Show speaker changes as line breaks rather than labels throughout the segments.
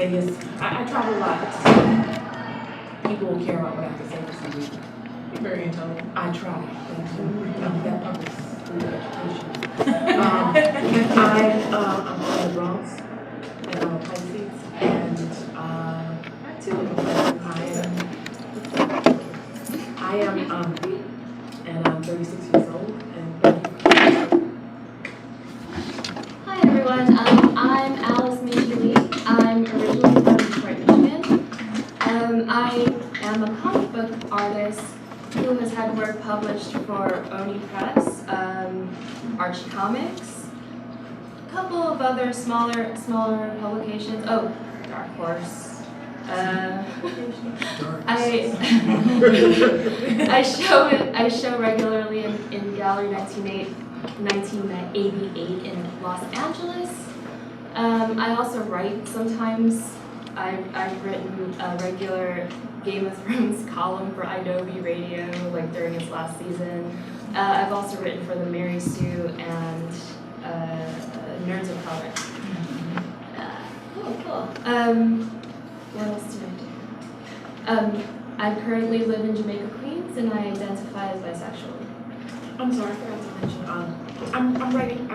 spontaneous. I travel a lot. People will care about what I have to say for some reason.
You're very intelligent.
I try. Thank you. That public school education. I'm from the Bronx, and I'm a Pisces, and I am, and I'm 36 years old, and
Hi everyone, I'm Meichi. I'm originally from Detroit, Michigan. I am a comic book artist who has had work published for Oni Press, Archie Comics, a couple of other smaller publications. Oh, Dark Horse. I show regularly in Gallery 1988 in Los Angeles. I also write sometimes. I've written a regular Game of Thrones column for Adobe Radio, like during its last season. I've also written for the Mary Sue and Nerds of Color. Cool. What else do I do? I currently live in Jamaica, Queens, and I identify as bisexual.
I'm sorry, I forgot to mention, I'm writing,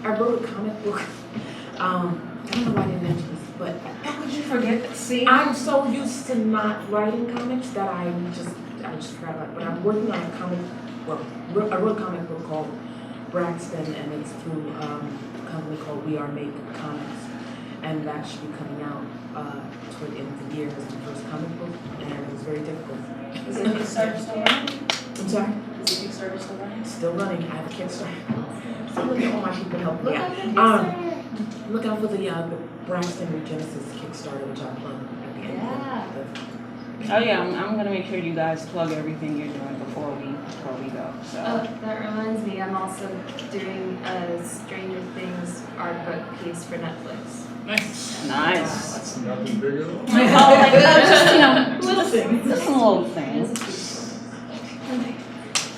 I wrote a comic book. I don't know why I didn't mention this, but
How could you forget that? See?
I'm so used to not writing comics that I just forgot about it. But I'm working on a comic, I wrote a comic book called Braxton, and it's through a company called We Are Make Comics. And that should be coming out toward the end of the year as the first comic book, and it was very difficult.
Is it Kickstarter still running?
I'm sorry?
Is the Kickstarter still running?
Still running. I have a Kickstarter. So look at all my people helping me out. Look out for the Braxton Regenesis Kickstarter, which I'll plug at the end.
Yeah.
Oh yeah, I'm gonna make sure you guys plug everything you're doing before we go. So.
Oh, that reminds me, I'm also doing a Stranger Things art book piece for Netflix.
Nice.
Nice.
That's nothing bigger.
Little things. Just some little things.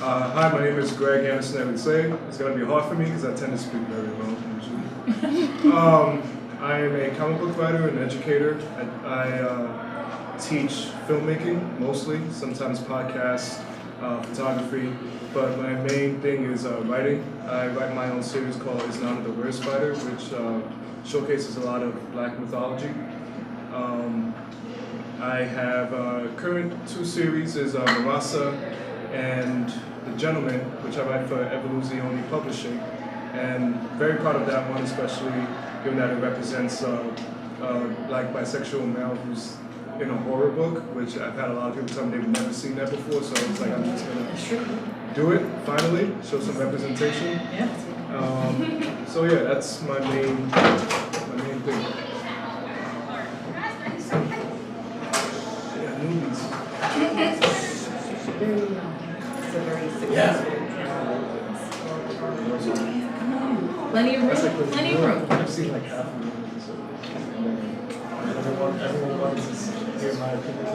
Hi, my name is Greg Anderson Elysee. It's going to be hard for me because I tend to speak very well usually. I am a comic book writer and educator. I teach filmmaking mostly, sometimes podcasts, photography, but my main thing is writing. I write my own series called Xena the Were Spider, which showcases a lot of Black mythology. I have current two series is Marasa and The Gentleman, which I write for Evoluzione Publishing, and very proud of that one, especially given that it represents a Black bisexual male who's in a horror book, which I've had a lot of people tell me they've never seen that before, so it's like I'm just gonna do it finally, show some representation.
Yeah.
So yeah, that's my main thing. Yeah, movies.
It's a very successful
Plenty of room. Plenty of room.
I've seen like half of the movies, so everyone wants to hear my opinion.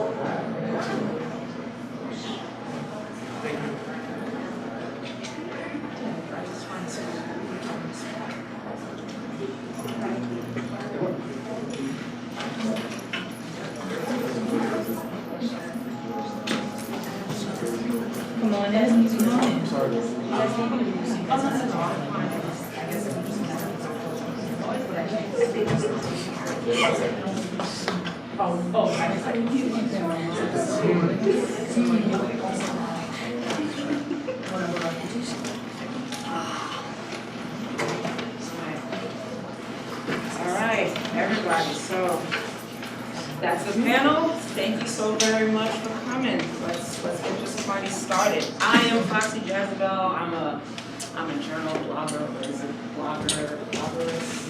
Thank you.
Come on in. Come on in.
Sorry.
All right, everybody. So that's the panel. Thank you so very much for coming. Let's get this party started. I am Foxy Jezebel. I'm a journal blogger, or is it bloggerist?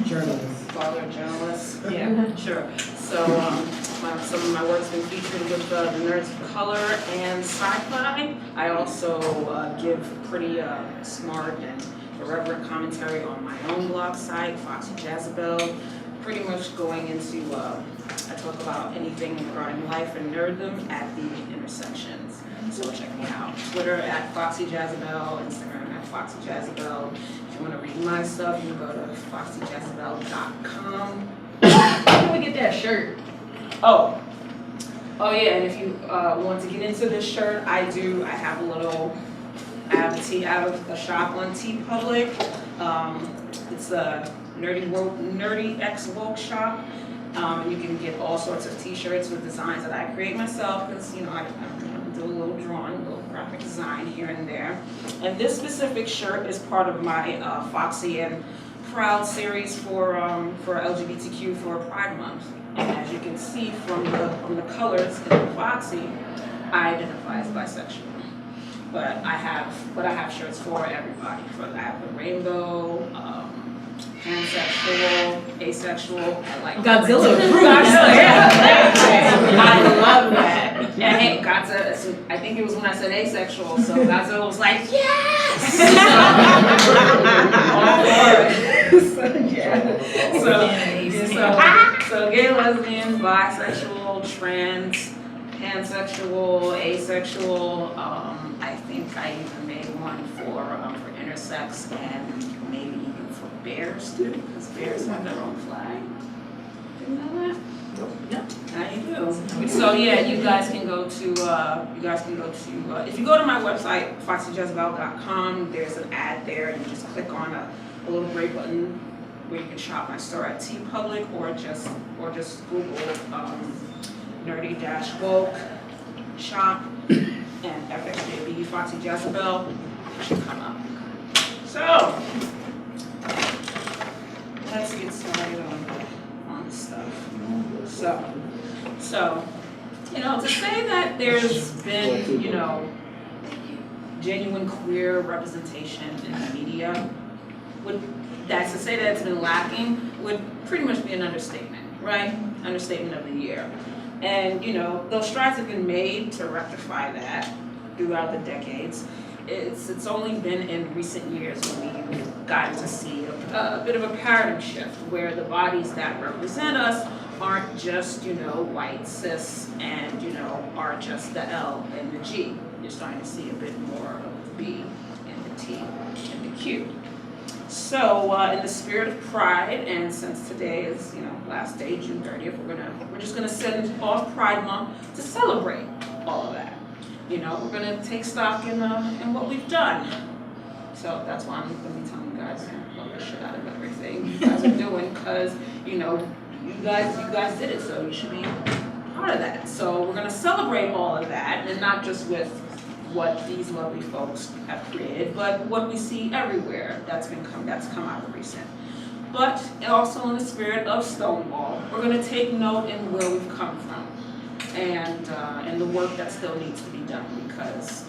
Journalist. Yeah, sure. So some of my work's been featured with the Nerds of Color and Sci-Fi. I also give pretty smart and irreverent commentary on my own blog site, Foxy Jezebel. Pretty much going into, I talk about anything regarding life and nerddom at the intersections. So check me out. Twitter at Foxy Jezebel, Instagram at Foxy Jezebel. If you want to read my stuff, you can go to foxyjezebel.com.
How can we get that shirt?
Oh yeah, and if you want to get into this shirt, I have a shop on TeePublic. It's a Nerdy X Woke shop. And you can get all sorts of t-shirts with designs that I create myself, because I do a little drawing, a little graphic design here and there. And this specific shirt is part of my Foxy and Proud series for LGBTQ for Pride Month. And as you can see from the colors in the Foxy, I identify as bisexual. But I have shirts for everybody. I have the rainbow, pansexual, asexual. I like
Godzilla.
I love that. And hey, Godzilla, I think it was when I said asexual, so Godzilla was like, yes! So gay, lesbian, bisexual, trans, pansexual, asexual. I think I even made one for intersex and maybe even for bears too, because bears have their own flag. Didn't know that? Nope. Now you do. So yeah, you guys can go to if you go to my website, foxyjezebel.com, there's an ad there, and you just click on a little gray button where you can shop my store at TeePublic, or just Google nerdy-woke shop and FXJB Foxy Jezebel. It should come up. So let's get started on stuff. So to say that there's been genuine queer representation in the media to say that it's been lacking would pretty much be an understatement, right? Understatement of the year. And those strides have been made to rectify that throughout the decades. It's only been in recent years when we've gotten to see a bit of a paradigm shift, where the bodies that represent us aren't just white, cis, and are just the L and the G. You're starting to see a bit more of the B and the T and the Q. So in the spirit of pride, and since today is last day, June 30th, we're just gonna send off Pride Month to celebrate all of that. We're gonna take stock in what we've done. So that's why I'm gonna be telling you guys love the shit out of everything you guys are doing, because you guys did it, so you should be part of that. So we're gonna celebrate all of that, and not just with what these lovely folks have created, but what we see everywhere that's come out of recent. But also in the spirit of Stonewall, we're going to take note in where we've come from, and the work that still needs to be done, because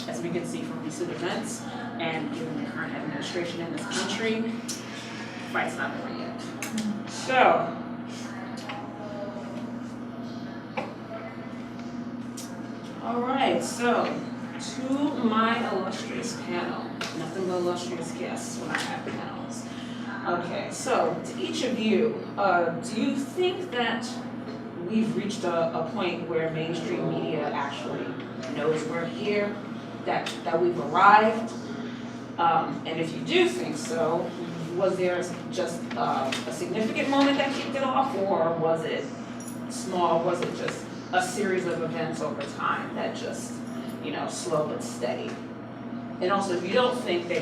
as we can see from recent events, and given the current administration in this country, the fight's not over yet. So, all right, so to my illustrious panel, nothing but illustrious guests when I have panels. Okay, so to each of you, do you think that we've reached a point where mainstream media actually knows we're here, that we've arrived? And if you do think so, was there just a significant moment that kicked it off, or was it small? Was it just a series of events over time that just slow but steady? And also, if you don't think that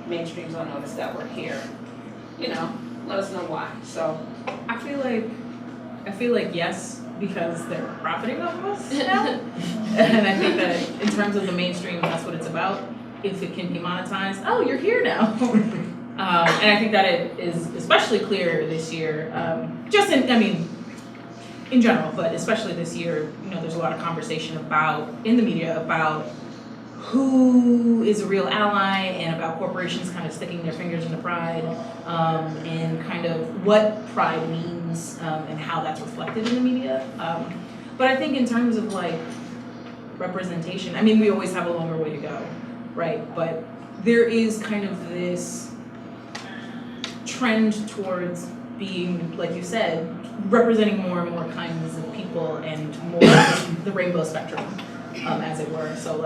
mainstreams don't notice that we're here, let us know why. So
I feel like yes, because they're profiting off of us now. And I think that in terms of the mainstream, that's what it's about. If it can be monetized, oh, you're here now. And I think that it is especially clear this year, in general, but especially this year, there's a lot of conversation in the media about who is a real ally, and about corporations kind of sticking their fingers into pride, and kind of what pride means, and how that's reflected in the media. But I think in terms of representation, we always have a longer way to go, right? But there is kind of this trend towards being, like you said, representing more and more kinds of people, and more of the rainbow spectrum, as it were. So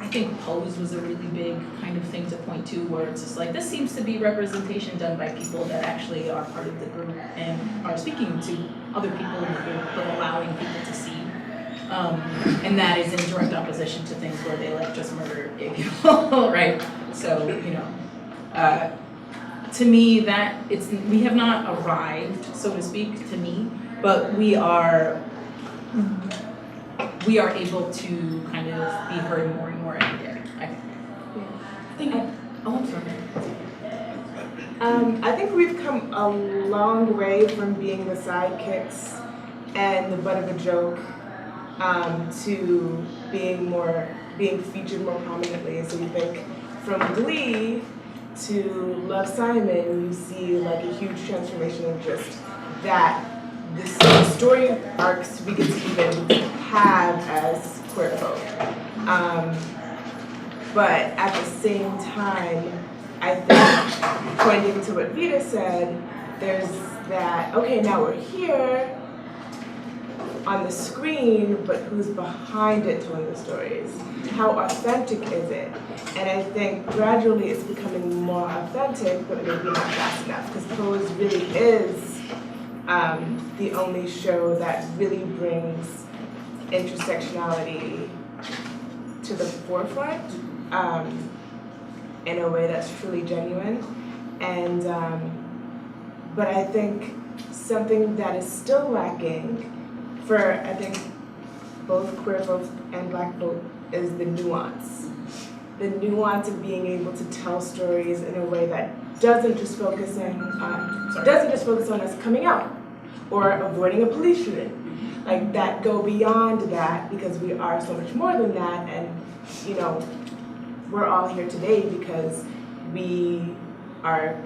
I think Pose was a really big kind of thing to point to, where it's just like, this seems to be representation done by people that actually are part of the group and are speaking to other people in the group, but allowing people to see. And that is in direct opposition to things where they like just murder gay people, right? So, you know, to me that we have not arrived, so to speak, to me, but we are able to kind of be heard more and more every day, I think.
I'm sorry.
I think we've come a long way from being the sidekicks and the butt of a joke to being featured more prominently. So you think from Glee to Love, Simon, you see like a huge transformation of just that the story arcs we get to even have as queer folk. But at the same time, I think, pointing to what Vita said, there's that, okay, now we're here on the screen, but who's behind it telling the stories? How authentic is it? And I think gradually it's becoming more authentic, but maybe not fast enough, because Pose really is the only show that really brings intersectionality to the forefront in a way that's truly genuine. And but I think something that is still lacking for, I think, both queer folks and Black folk is the nuance. The nuance of being able to tell stories in a way that doesn't just focus on us coming out or avoiding a police shooting. Like that go beyond that, because we are so much more than that. And you know, we're all here today because we are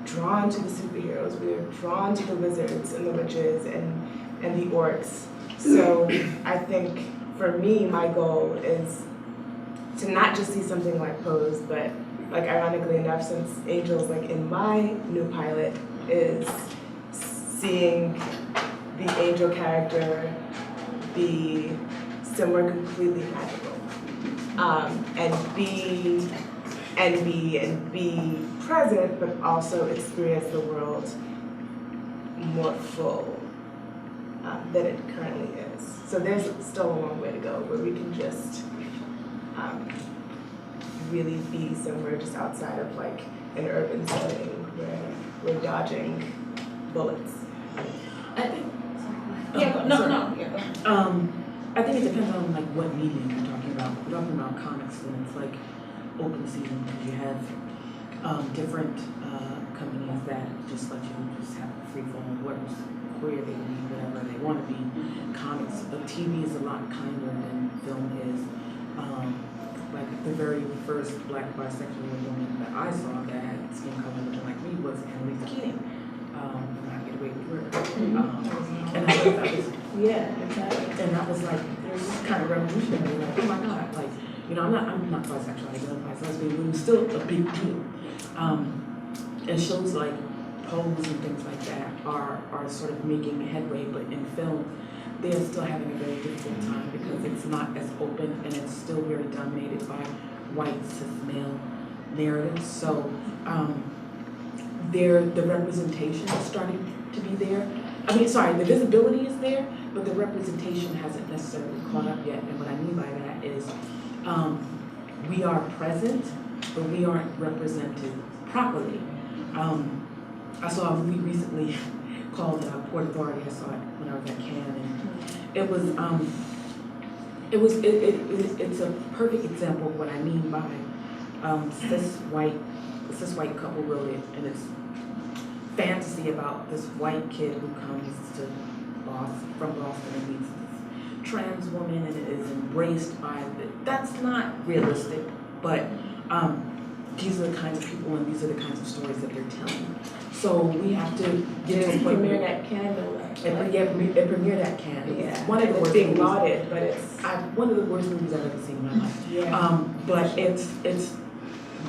drawn to the superheroes, we are drawn to the wizards and the witches and the orcs. So I think for me, my goal is to not just see something like Pose, but like ironically enough, since Angel's like in my new pilot, is seeing the Angel character be somewhere completely magical, and be present, but also experience the world more full than it currently is. So there's still a long way to go where we can just really be somewhere just outside of like an urban setting where we're dodging bullets.
I think. I think it depends on like what medium you're talking about. If you're talking about comics, then it's like open season because you have different companies that just let you just have free form of whatever queer they can be, whatever they want to be. Comics, TV is a lot kinder than film is. Like the very first Black bisexual woman that I saw that had skin color looking like me was Anansi Keating. I Get Away with Murder. And I thought that was, exactly. And that was like, it was just kind of revolutionary. Like, oh my God, like, you know, I'm not bisexual, I identify as lesbian, but it was still a big deal. And shows like Pose and things like that are sort of making headway, but in film, they're still having a very difficult time because it's not as open and it's still very dominated by white cis male narratives. So the representation is starting to be there. The visibility is there, but the representation hasn't necessarily caught up yet. And what I mean by that is we are present, but we aren't represented properly. I saw a movie recently called Port Authority. I saw it when I was at Cannes, and it's a perfect example of what I mean by cis white couple wrote it, and it's fantasy about this white kid who comes from Boston and meets this trans woman and is embraced by that's not realistic, but these are the kinds of people and these are the kinds of stories that they're telling. So we have to get to a point where
that candle.
it premiered at Cannes.
Yeah,
One of the worst
being
movies,
lauded, but it's
one of the worst movies I've ever seen in my life.
yeah.
But it's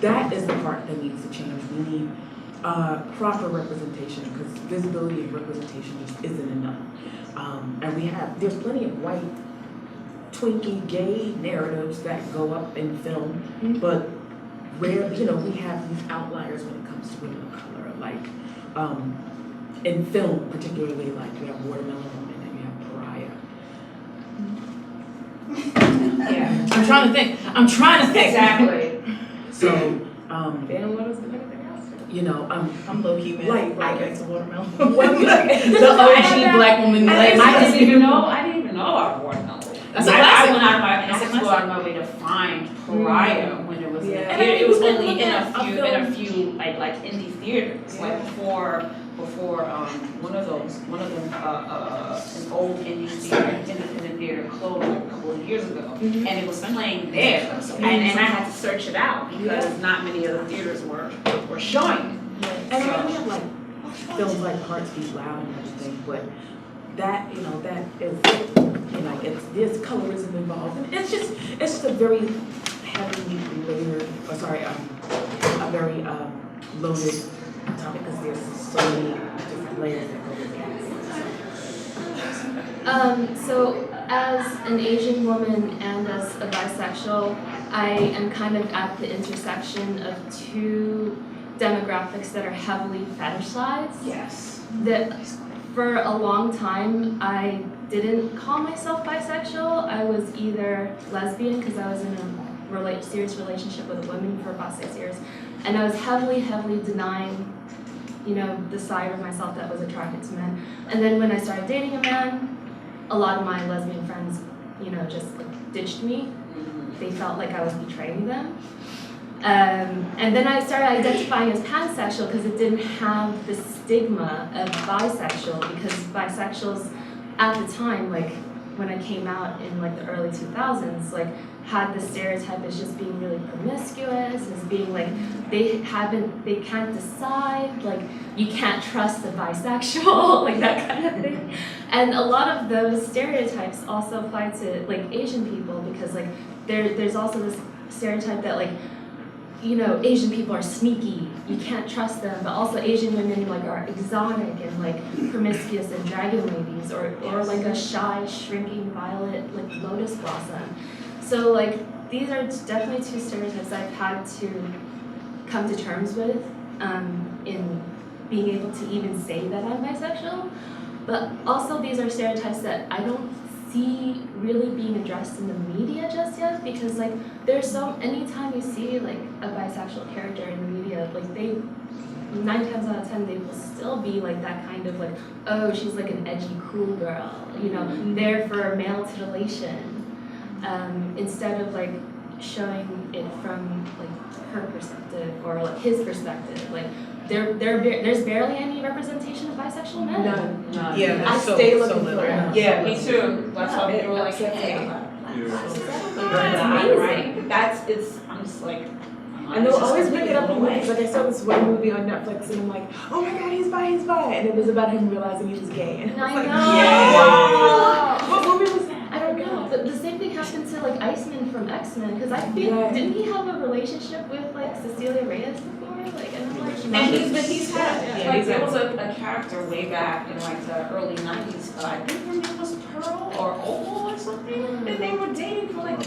that is the part that needs to change. We need proper representation because visibility and representation just isn't enough. And there's plenty of white twinkie gay narratives that go up in film, but rare, you know, we have these outliers when it comes to women of color, like in film particularly, like you have Watermelon Woman and you have Pariah.
Yeah,
I'm trying to think.
exactly.
So,
Then what was the anything else?
you know,
I'm low key mad.
Like,
right back to Watermelon.
Well,
The OG black woman.
I didn't even know about Watermelon.
That's a
I
classic.
went out of my, I
That's a
had to go out of my way to find Pariah when it was,
Yeah.
it was
And I mean,
only
you can look
in
at
a few like indie theaters, like before one of them an old independent theater closed like a couple of years ago, and it was playing there, and I had to search it out because not many other theaters were showing it.
and I mean, we have like films like Hearts Beat Loud and everything, but that, you know, that is, you know, there's colorism involved, and it's just a very heavily layered, a very loaded topic because there's so many different layers that go with it.
So as an Asian woman and as a bisexual, I am kind of at the intersection of two demographics that are heavily fetishized.
Yes.
That for a long time, I didn't call myself bisexual. I was either lesbian because I was in a serious relationship with a woman for about 6 years, and I was heavily denying, you know, the side of myself that was attracted to men. And then when I started dating a man, a lot of my lesbian friends, you know, just like ditched me. They felt like I was betraying them. And then I started identifying as pansexual because it didn't have the stigma of bisexual, because bisexuals at the time, like when I came out in like the early 2000s, like had the stereotype as just being really promiscuous, as being like they can't decide, like you can't trust a bisexual, like that kind of thing. And a lot of those stereotypes also apply to like Asian people, because like there's also this stereotype that like, you know, Asian people are sneaky, you can't trust them, but also Asian women like are exotic and like promiscuous and dragon ladies, or like a shy, shrinking violet like lotus blossom. So like these are definitely two stereotypes I've had to come to terms with in being able to even say that I'm bisexual. But also these are stereotypes that I don't see really being addressed in the media just yet, because like there's so, anytime you see like a bisexual character in the media, like they 9 times out of 10 they will still be like that kind of like, oh, she's like an edgy cool girl, you know, there for male titillation, instead of like showing it from like her perspective or like his perspective. Like there's barely any representation of bisexual men.
None.
Yeah,
I
so-
stay
so
looking for
little.
it.
Yeah, me too. That's why they were like, hey,
amazing.
I'm just like,
And they'll always bring it up in movies. Like I saw this one movie on Netflix, and I'm like, oh my god, he's bi, and it was about him realizing he was gay. And I was
I
like,
know.
Yeah.
What movie was that?
I don't know. The same thing happened to like Iceman from X-Men, because I feel didn't he have a relationship with like Cecilia Reyes before? Like, and I'm like,
And he's had, like,
he's
there
had-
was a character way back in like the early 90s, I think her name was Pearl or Opal or something, and they were dating for like,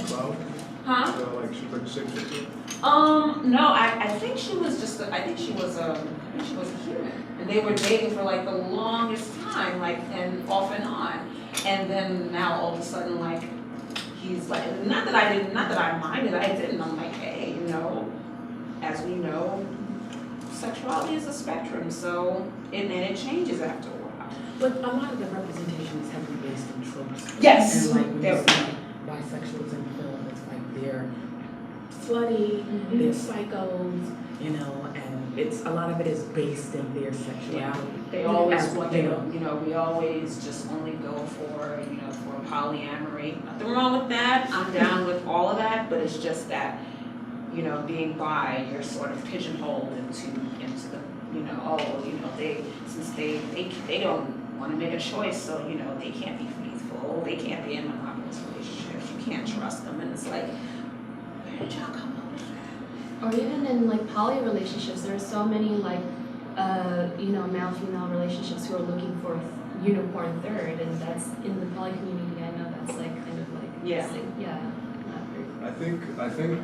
huh?
So like she was like shapeshifter.
No, I think she was just, I think she was a human, and they were dating for like the longest time, like, and off and on, and then now all of a sudden, like, he's like, not that I minded, I didn't, I'm like, hey, you know, as we know, sexuality is a spectrum, so, and it changes after a while.
But a lot of the representation is heavily based in tropes.
Yes.
And like when you see bisexuals in film, it's like they're slutty, they're psychos, you know, and it's a lot of it is based in their sexuality.
They always
As,
want,
you know,
you know, we always just only go for, you know, for polyamory. Nothing wrong with that. I'm down with all of that, but it's just that, you know, being bi, you're sort of pigeonholed into the, you know, oh, you know, since they don't want to make a choice, so, you know, they can't be faithful, they can't be in monogamous relationships, you can't trust them, and it's like, where did y'all come up with that?
or even in like poly relationships, there are so many like, you know, male-female relationships who are looking for a unicorn third, and that's in the poly community. I know that's like kind of like
Yeah.
Yeah, not very.
I think,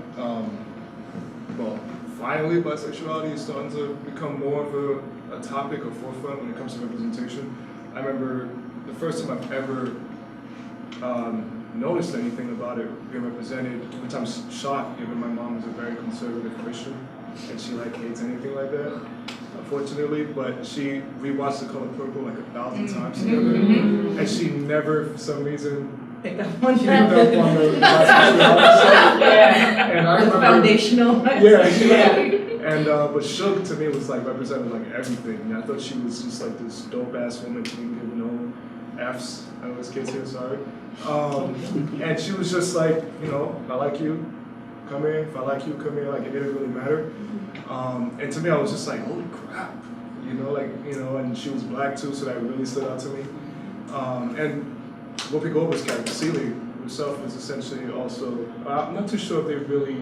well, finally bisexuality is starting to become more of a topic, a forefront when it comes to representation. I remember the first time I've ever noticed anything about it being represented, which I'm shocked given my mom is a very conservative Christian and she hates anything like that, unfortunately, but she rewatched The Color Purple like 1,000 times together, and she never, for some reason,
Picked up on
picked up on the bisexuality stuff. And I remember,
foundational.
And but Suge to me was like represented like everything. And I thought she was just like this dope ass woman. She didn't give no F's. I know there's kids here, sorry. And she was just like, I like you, come here. If I like you, come here. Like it didn't really matter. And to me, I was just like, holy crap, and she was black too, so that really stood out to me. And Whoopi Goldberg's character, Celie herself, is essentially also. I'm not too sure if they really.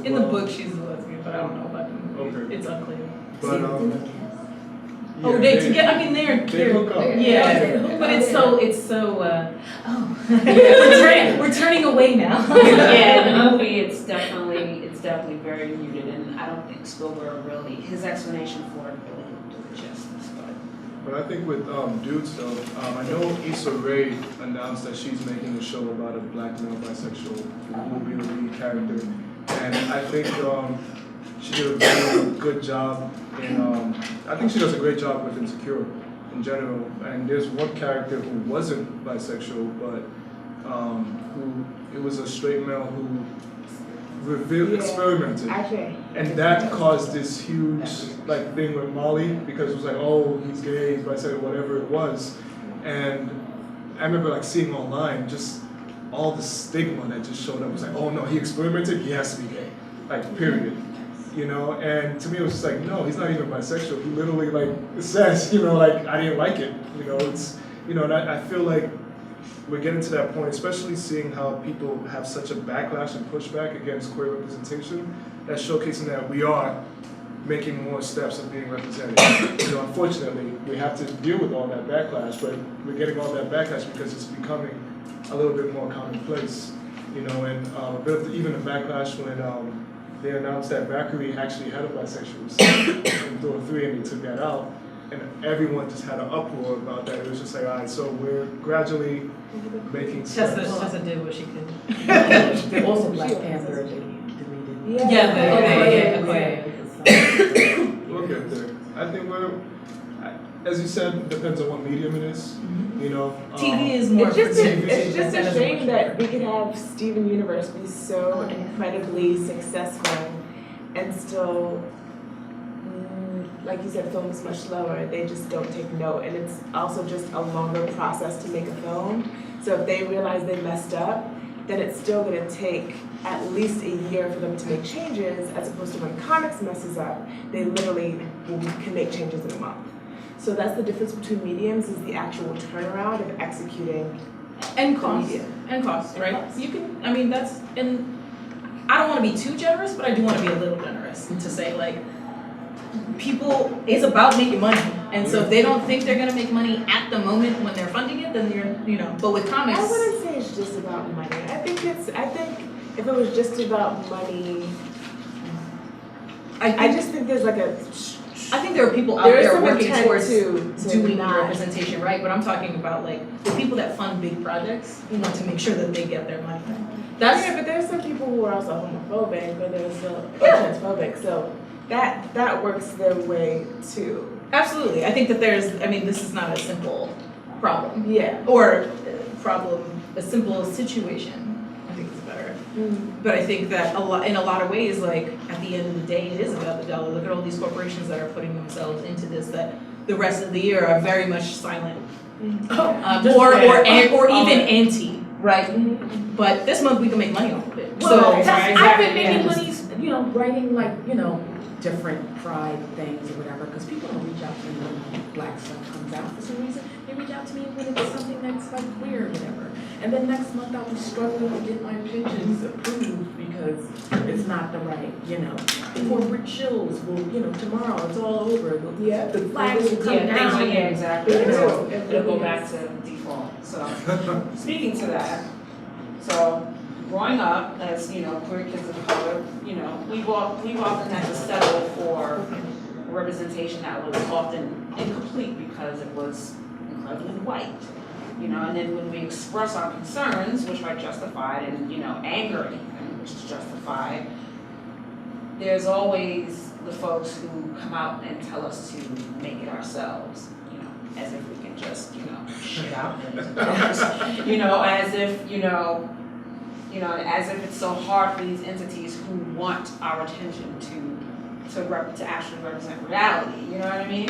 In the book, she's a lesbian, but I don't know about the movie.
Okay.
It's unclear.
But
they're
hook up.
Yeah, but it's so we're turning away now.
Yeah, in the movie it's definitely very muted, and I don't think Spielberg really, his explanation for it really didn't do it justice.
But I think with dudes though, I know Issa Rae announced that she's making a show about a black male bisexual who will be the lead character, and I think she did a very good job in. I think she does a great job with Insecure in general. And there's one character who wasn't bisexual, but who it was a straight male who experimented, and that caused this huge thing with Molly because it was like, oh, he's gay, he's bisexual, whatever it was. And I remember seeing online just all the stigma that just showed up. It was like, oh no, he experimented, he has to be gay, period. And to me it was just like, no, he's not even bisexual. He literally says, I didn't like it. It's, and I feel like we're getting to that point, especially seeing how people have such a backlash and pushback against queer representation, that's showcasing that we are making more steps of being represented. Unfortunately, we have to deal with all that backlash, but we're getting all that backlash because it's becoming a little bit more commonplace. And a bit of even a backlash when they announced that Valkyrie actually had a bisexual scene in Thor 3 and they took that out. And everyone just had an uproar about that. It was just like, all right, so we're gradually making steps.
Tessa did what she could.
Also Black Panther, they deleted.
Yeah.
We'll get there. I think as you said, it depends on what medium it is.
TV is more.
It's just a shame that we could have Steven Universe be so incredibly successful and still, like you said, film is much slower. They just don't take note, and it's also just a longer process to make a film. So if they realize they messed up, then it's still going to take at least a year for them to make changes, as opposed to when comics messes up, they literally can make changes in a month. So that's the difference between mediums, is the actual turnaround of executing
and cost.
media.
And cost, right?
cost.
You can, that's, and I don't want to be too generous, but I do want to be a little generous to say people, it's about making money. And so if they don't think they're going to make money at the moment when they're funding it, then but with comics.
I wouldn't say it's just about money. I think if it was just about money, I just think there's
I think there are people out there working towards
to
doing
not
representation, right? But I'm talking about the people that fund big projects, to make sure that they get their money.
But there's some people who are also homophobic, but they're still transphobic. So that works their way too.
Absolutely. I think that this is not a simple problem.
Yeah.
Or a simple situation. I think it's better. But I think that in a lot of ways, at the end of the day, it is about the dollar. Look at all these corporations that are putting themselves into this that the rest of the year are very much silent. Or even anti, right? But this month we can make money off of it.
Well, I've been making money, writing different pride things or whatever, because people don't reach out to me when black stuff comes out for some reason. They reach out to me when it's something that's queer or whatever. And then next month I'll be struggling to get my pitches approved because it's not the right, corporate chills will, tomorrow it's all over. The flags will come down.
Yeah, exactly. It'll go back to default. So, speaking to that, So growing up as, queer kids of color, we've often had to settle for representation that was often incomplete because it was incredibly white. And then when we express our concerns, which are justified, and anger even, which is justified, there's always the folks who come out and tell us to make it ourselves, as if we can just, shit out things, as if, as if it's so hard for these entities who want our attention to actually represent reality, you know what I mean?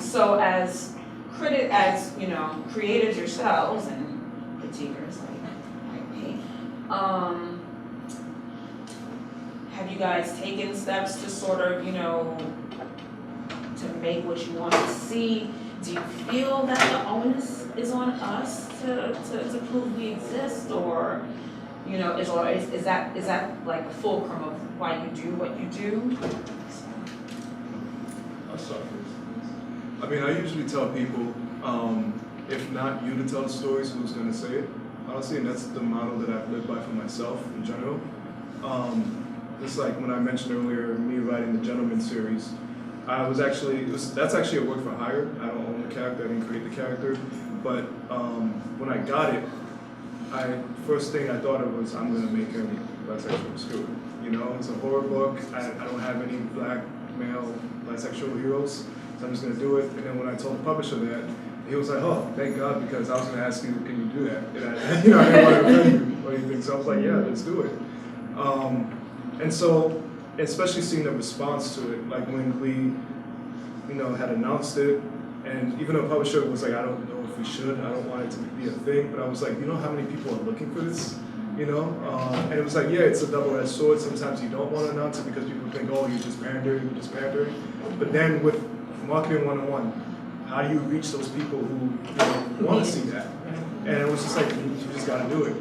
So as creators yourselves and critiquers like me, have you guys taken steps to sort of, to make what you want to see? Do you feel that the onus is on us to prove we exist, or is that like the fulcrum of why you do what you do?
I'll start first. I mean, I usually tell people, if not you to tell the stories, who's going to say it? Honestly, and that's the model that I've lived by for myself in general. It's like when I mentioned earlier, me writing the Gentleman series, that's actually a work for hire. I don't own the character, I didn't create the character. But when I got it, first thing I thought of was, I'm gonna make him bisexual. Screw it. It's a horror book. I don't have any black male bisexual heroes, so I'm just gonna do it. And then when I told the publisher that, he was like, oh, thank God, because I was gonna ask you, can you do that? And I didn't want to offend you or anything, so I was like, yeah, let's do it. And so, especially seeing the response to it, like when we, had announced it, and even though the publisher was like, I don't know if we should, I don't want it to be a thing, but I was like, how many people are looking for this? And it was like, yeah, it's a double-edged sword. Sometimes you don't want to announce it because people think, oh, you're just pandering. But then with Marketing 101, how do you reach those people who want to see that? And it was just like, you just got to do it,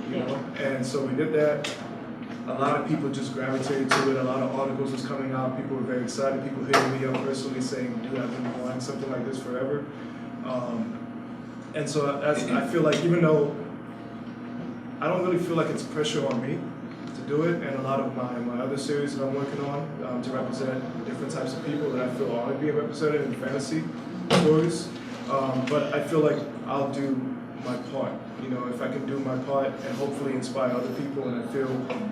And so we did that. A lot of people just gravitated to it. A lot of articles was coming out. People were very excited. People hitting me up personally saying, dude, I've been wanting something like this forever. And so I feel like, even though I don't really feel like it's pressure on me to do it, and a lot of my other series that I'm working on to represent different types of people that I feel are being represented in fantasy stories. But I feel like I'll do my part. If I can do my part and hopefully inspire other people, and I feel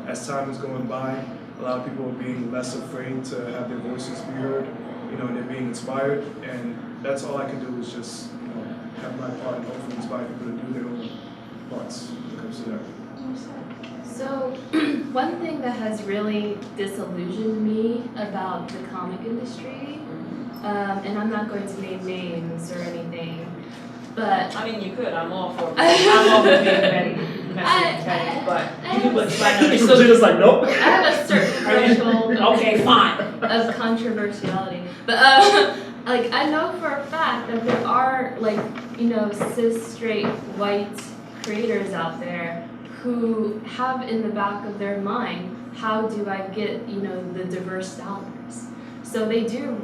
as time is going by, a lot of people are being less afraid to have their voices be heard, and they're being inspired, and that's all I can do is just, have my part and hopefully inspire people to do their own parts when it comes to that.
So, one thing that has really disillusioned me about the comic industry, and I'm not going to name names or anything, but
I mean, you could. I'm all for being petty, but you do what's right. You're still just like, nope.
I have a certain threshold.
Okay, fine.
Of controversiality, but I know for a fact that there are cis straight white creators out there who have in the back of their mind, how do I get the diverse dollars? So they do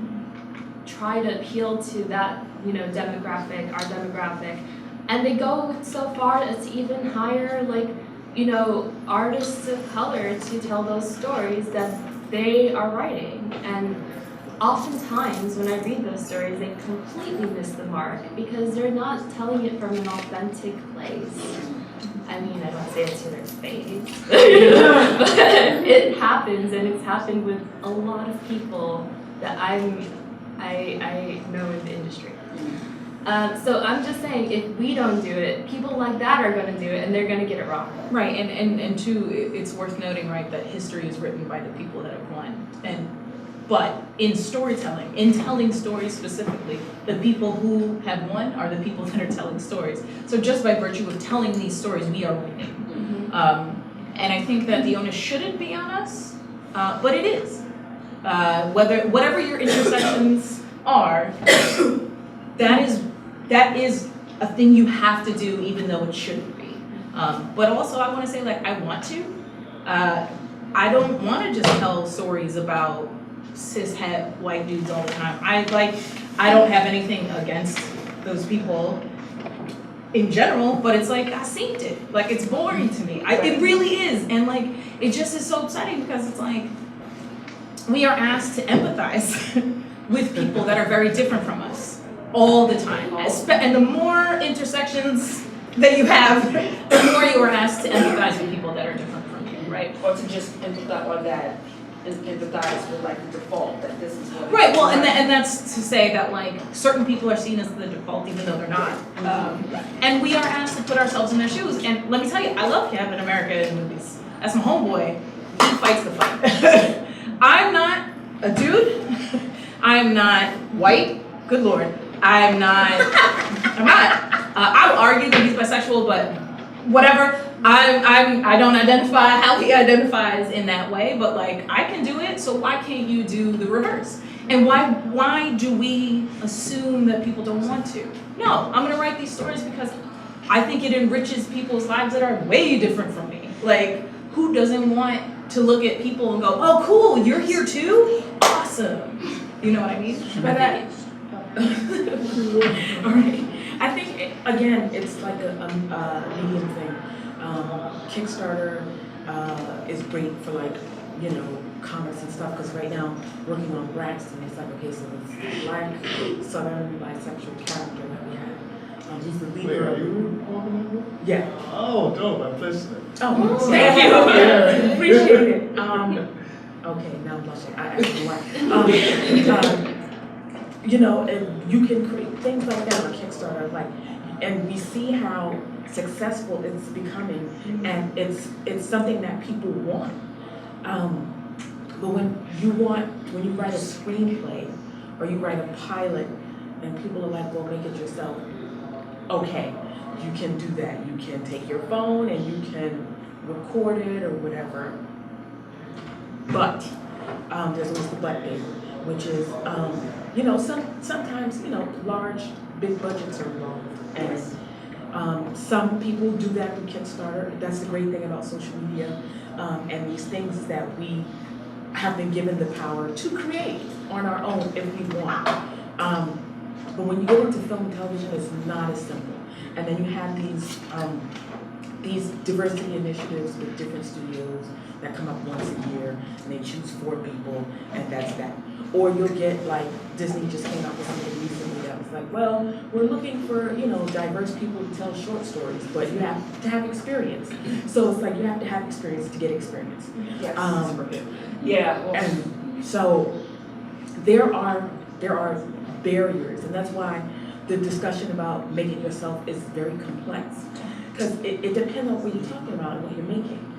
try to appeal to that demographic, our demographic, and they go so far as to even hire artists of color to tell those stories that they are writing. And oftentimes when I read those stories, they completely miss the mark because they're not telling it from an authentic place. I mean, I don't say it to their face, but it happens, and it's happened with a lot of people that I know in the industry. So I'm just saying, if we don't do it, people like that are going to do it, and they're going to get it wrong.
Right, and two, it's worth noting, right, that history is written by the people that have won. But in storytelling, in telling stories specifically, the people who have won are the people that are telling stories. So just by virtue of telling these stories, we are winning.
Mm-hmm.
And I think that the onus shouldn't be on us, but it is. Whatever your intersections are, that is a thing you have to do, even though it shouldn't be. But also, I want to say, I want to. I don't want to just tell stories about cis-het white dudes all the time. I don't have anything against those people. in general, but it's like, I seen it. Like, it's boring to me. It really is. And like, it just is so exciting because it's like, we are asked to empathize with people that are very different from us all the time. And the more intersections that you have, the more you are asked to empathize with people that are different from you, right?
Or to just empathize on that, and empathize with like the default that this is what.
Right. Well, and that's to say that like certain people are seen as the default even though they're not, and we are asked to put ourselves in their shoes. And let me tell you, I love Captain America in movies. That's my homeboy. He fights the fight. I'm not a dude. I'm not white. Good Lord. I'm not. I would argue that he's bisexual, but whatever. I don't identify how he identifies in that way, but like I can do it, so why can't you do the reverse? And why do we assume that people don't want to? No, I'm gonna write these stories because I think it enriches people's lives that are way different from me. Like, who doesn't want to look at people and go, oh cool, you're here too? Awesome. You know what I mean?
But all right. I think again, it's like a medium thing. Kickstarter is great for like, you know, comics and stuff, because right now working on Braxton, it's like, okay, so this black southern bisexual character that we have. He's the leader of yeah.
Oh, dope! I placed it.
Oh, thank you.
Yeah.
Appreciate it. Okay, now I'm blushing. I asked why. You know, and you can create things like that on Kickstarter, like, and we see how successful it's becoming, and it's something that people want. But when you write a screenplay or you write a pilot, and people are like, well, make it yourself. Okay, you can do that. You can take your phone and you can record it or whatever. But there's always the but there, which is, you know, sometimes, you know, big budgets are involved, and some people do that through Kickstarter. That's the great thing about social media, and these things that we have been given the power to create on our own if we want. But when you get into film and television, it's not as simple. And then you have these diversity initiatives with different studios that come up once a year, and they choose 4 people, and that's that. Or you'll get, like, Disney just came out with something recently that was like, well, we're looking for, you know, diverse people to tell short stories, but you have to have experience. So it's like you have to have experience to get experience.
Yes.
Yeah. Well, and so there are barriers, and that's why the discussion about making yourself is very complex, because it depends on what you're talking about and what you're making.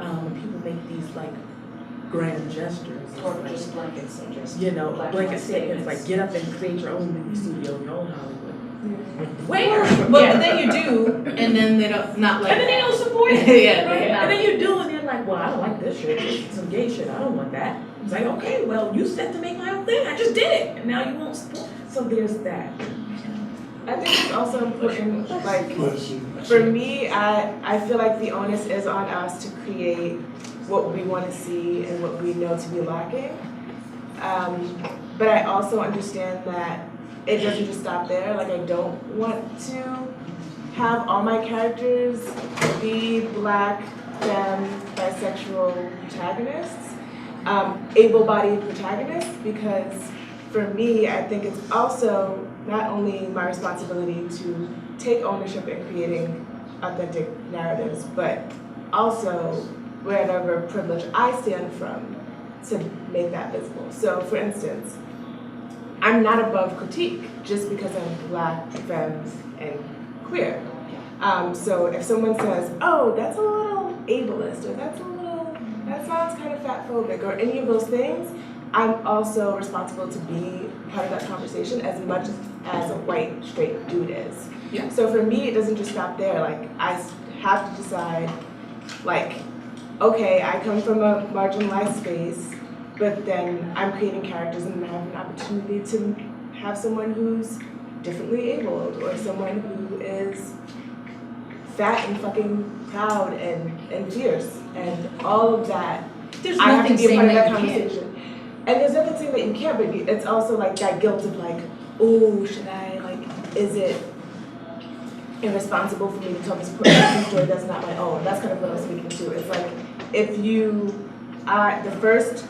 When people make these like grand gestures,
or just blankets, and just,
you know, blanket statements like get up and create your own movie studio, your own Hollywood. Where?
But then you do, and then they don't not like.
And then they don't support it.
Yeah.
Right? And then you do, and you're like, well, I don't like this shit. It's some gay shit. I don't want that. It's like, okay, well, you said to make my own thing. I just did it, and now you won't support. So there's that.
I think it's also important, like, for me, I feel like the onus is on us to create what we want to see and what we know to be lacking. But I also understand that it doesn't just stop there. Like, I don't want to have all my characters be black, femme, bisexual protagonists, able-bodied protagonists, because for me, I think it's also not only my responsibility to take ownership in creating authentic narratives, but also whatever privilege I stand from to make that visible. So for instance, I'm not above critique just because I'm black, femme, and queer. So if someone says, oh, that's a little ableist, or that sounds kind of fatphobic, or any of those things, I'm also responsible to be part of that conversation as much as a white, straight dude is.
Yeah.
So for me, it doesn't just stop there. Like, I have to decide, like, okay, I come from a marginalized space, but then I'm creating characters and I have an opportunity to have someone who's differently abled, or someone who is fat and fucking proud and fierce, and all of that.
There's
I have to
nothing
be a part of
saying
that
that you can't.
conversation. And there's nothing saying that you can't, but it's also like that guilt of like, oh, should I, like, is it irresponsible for me to tell this person story that's not my own. That's kind of what I'm speaking to. It's like, if you, the first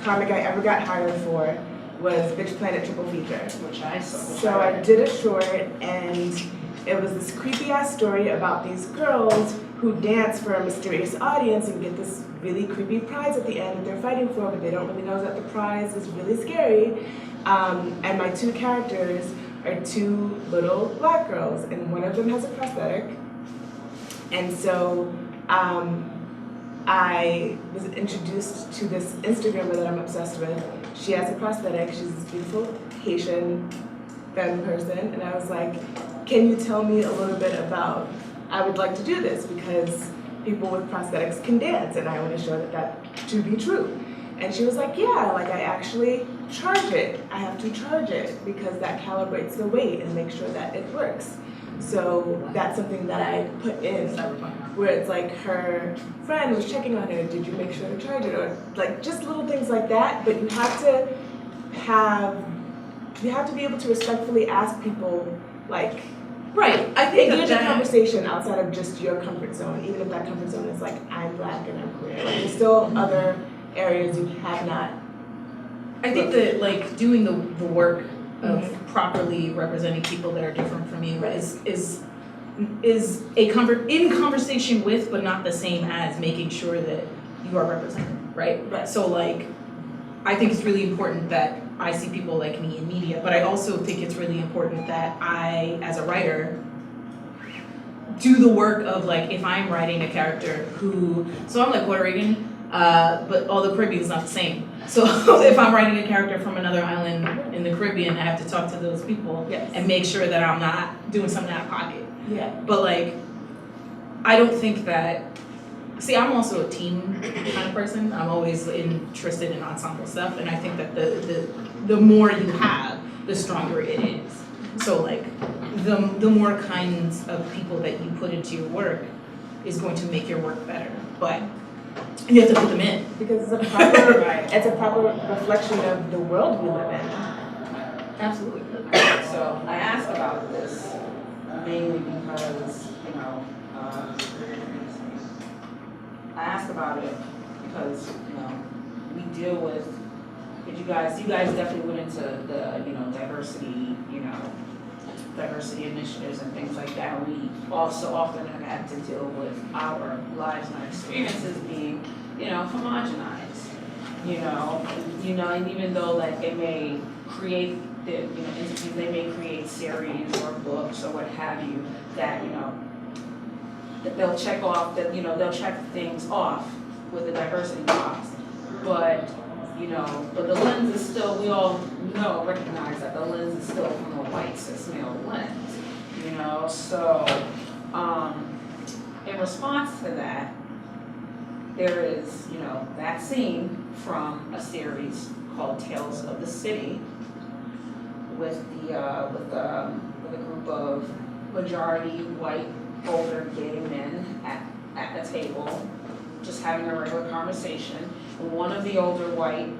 comic I ever got hired for was Bitch Planet Triple Feature.
Which I saw.
So I did a short, and it was this creepy ass story about these girls who dance for a mysterious audience and get this really creepy prize at the end that they're fighting for, but they don't really know that the prize is really scary. And my two characters are two little black girls, and one of them has a prosthetic. And so I was introduced to this Instagrammer that I'm obsessed with. She has a prosthetic. She's this beautiful Haitian femme person, and I was like, can you tell me a little bit about, I would like to do this because people with prosthetics can dance, and I want to show that to be true. And she was like, yeah, like I actually charge it. I have to charge it because that calibrates the weight and make sure that it works. So that's something that I put in, where it's like her friend was checking on her, did you make sure to charge it? Or like just little things like that, but you have to be able to respectfully ask people, like,
Right, I think
engage
that
a conversation outside of just your comfort zone, even if that comfort zone is like, I'm black and I'm queer. Like there's still other areas you have not.
I think that like doing the work of properly representing people that are different from you is a in conversation with, but not the same as making sure that you are represented, right? So like, I think it's really important that I see people like me in media, but I also think it's really important that I, as a writer, do the work of like, if I'm writing a character who, so I'm like Puerto Rican, but all the Caribbean is not the same. So if I'm writing a character from another island in the Caribbean, I have to talk to those people and make sure that I'm not doing something out of pocket.
Yeah.
But like, I don't think that, see, I'm also a team kind of person. I'm always interested in ensemble stuff, and I think that the more you have, the stronger it is. So like, the more kinds of people that you put into your work is going to make your work better. But you have to put them in.
Because it's a proper, it's a proper reflection of the world we live in.
Absolutely.
So I asked about this mainly because, you know, I asked about it because, you know, we deal with, you guys definitely went into the, you know, diversity initiatives and things like that. We also often have had to deal with our lives and our experiences being, you know, homogenized, you know, and even though like it may create the, you know, entities, they may create series or books or what have you that, you know, that they'll check off, that, you know, they'll check things off with the diversity box, but, you know, but the lens is still, we all recognize that the lens is still from a white cis male lens, you know, so, in response to that, there is, you know, that scene from a series called Tales of the City with a group of majority white older gay men at the table, just having a regular conversation. And one of the older white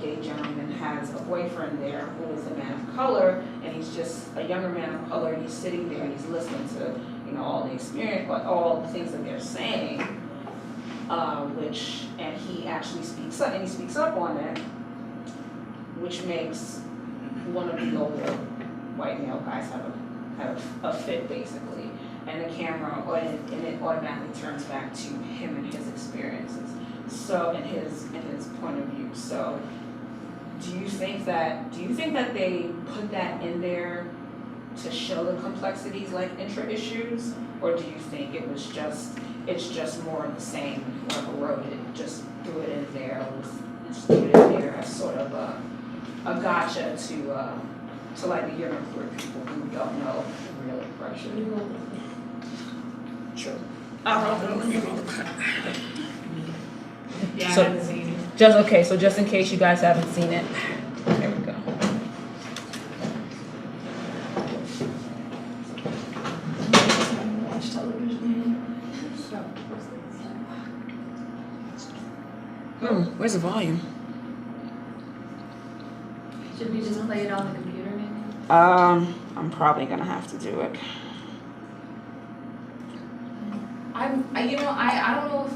gay gentlemen has a boyfriend there who is a man of color, and he's just a younger man of color, and he's sitting there and he's listening to, you know, all the experience, but all the things that they're saying, and he actually speaks up, and he speaks up on it, which makes one of the older white male guys have a fit basically, and the camera, and it automatically turns back to him and his experiences. So, in his point of view. So, do you think that they put that in there to show the complexities like intra-issues, or do you think it's just more of the same, whoever wrote it just threw it in there, as sort of a gotcha to like the younger queer people who don't know real oppression?
Sure.
Yeah,
So-
I haven't seen it.
Just in case you guys haven't seen it, there we go.
Watch television.
Where's the volume?
Should we just play it on the computer maybe?
I'm probably gonna have to do it.
I don't know if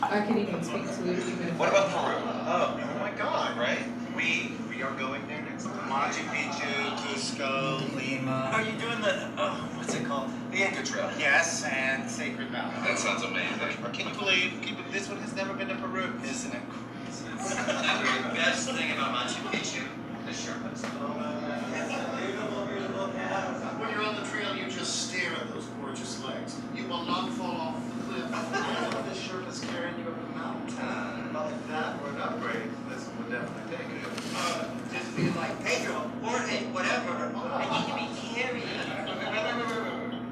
I can even speak to it even if.
What about Peru? Oh my God, right? We are going there next time. Machu Picchu, Cusco, Lima. Are you doing the, what's it called? The Inca Trail. Yes, and Sacred Mountain. That sounds amazing. Can you believe this one has never been to Peru? Isn't it crazy? The best thing about Machu Picchu, the Sherpas. When you're on the trail, you just stare at those gorgeous legs. You will not fall off the cliff. The Sherpas carrying you up the mountain. Like that or an upgrade. This would definitely take it. Just be like Pedro, Jorge, whatever. I need to be carried.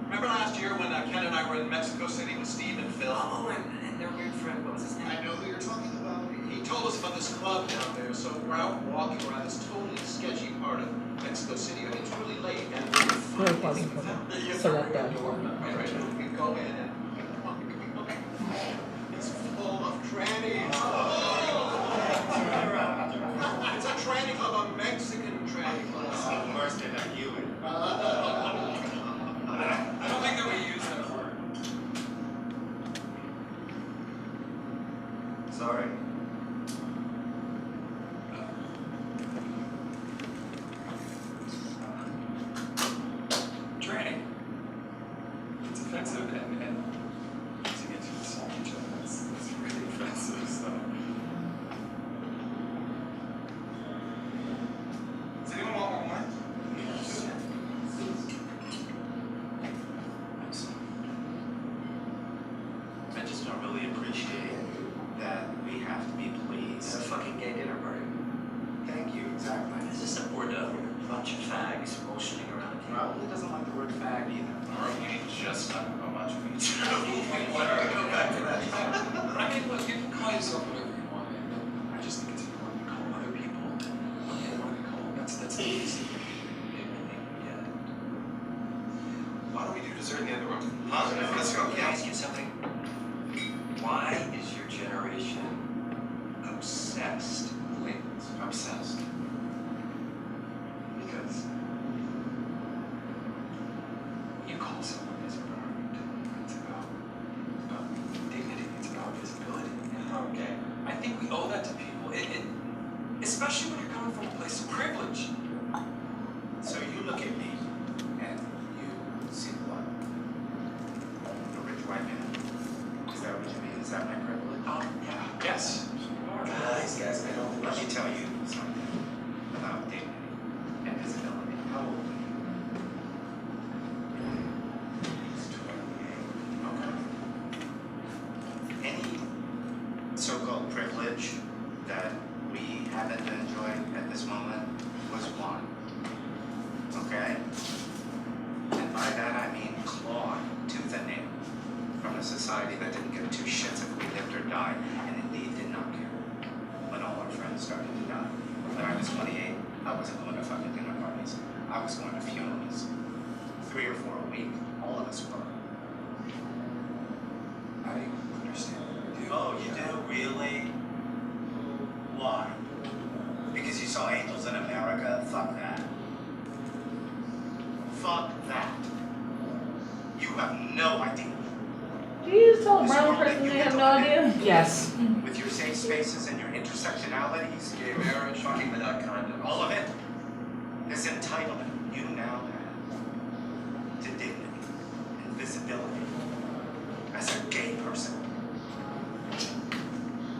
Remember last year when Ken and I were in Mexico City with Steve and Phil?
Oh, and their weird friend, what was his name?
I know who you're talking about. He told us about this club down there, so we're out walking around this totally sketchy part of Mexico City, and it's really late, and we're
Very funny. Select that.
Right, we go in, and it's full of trannies. It's a tranny club, a Mexican tranny club.
Of course they're not you.
I don't think that we use that word.
Sorry.
Tranny. It's offensive and using it to insult each other. It's really offensive, so. Does anyone want one more? Yes.
I just don't really appreciate that we have to be pleased.
It's a fucking gay dinner party.
Thank you, exactly.
It's just a bunch of fags motioning around here.
Probably doesn't like the word fag either.
Or we just talk about Machu Picchu.
Whatever, go back to that.
I mean, look, you can call yourself whatever you want. I just think it's important to call other people what they want to be called. That's the easy thing. Yeah. Why don't we do dessert in the other room?
Let's go. Can I ask you something? Why is your generation obsessed with labels?
Obsessed. Because you call someone as a bird. It's about dignity. It's about visibility.
Okay.
I think we owe that to people. Especially when you're coming from a place of privilege.
So you look at me and you see what? A rich white man. Is that what you mean? Is that my privilege?
Yeah. Yes.
Guys, I don't.
Let me tell you something about dignity and visibility. How old are you? He's 28. Okay. Any so-called privilege that we happen to enjoy at this moment was one. Okay? And by that I mean clawed tooth and nail from a society that didn't give two shits if we lived or died, and indeed did not care when all our friends started to die. When I was 28, I wasn't going to fucking dinner parties. I was going to funerals. 3 or 4 a week. All of us were.
I understand what you do.
Oh, you do? Really? Why? Because you saw angels in America? Fuck that. Fuck that. You have no idea.
Do you just tell a brown person they have no idea?
Yes.
With your safe spaces and your intersectionalities,
Gay marriage, fucking without condom.
all of it, this entitlement you now have to dignity and visibility as a gay person.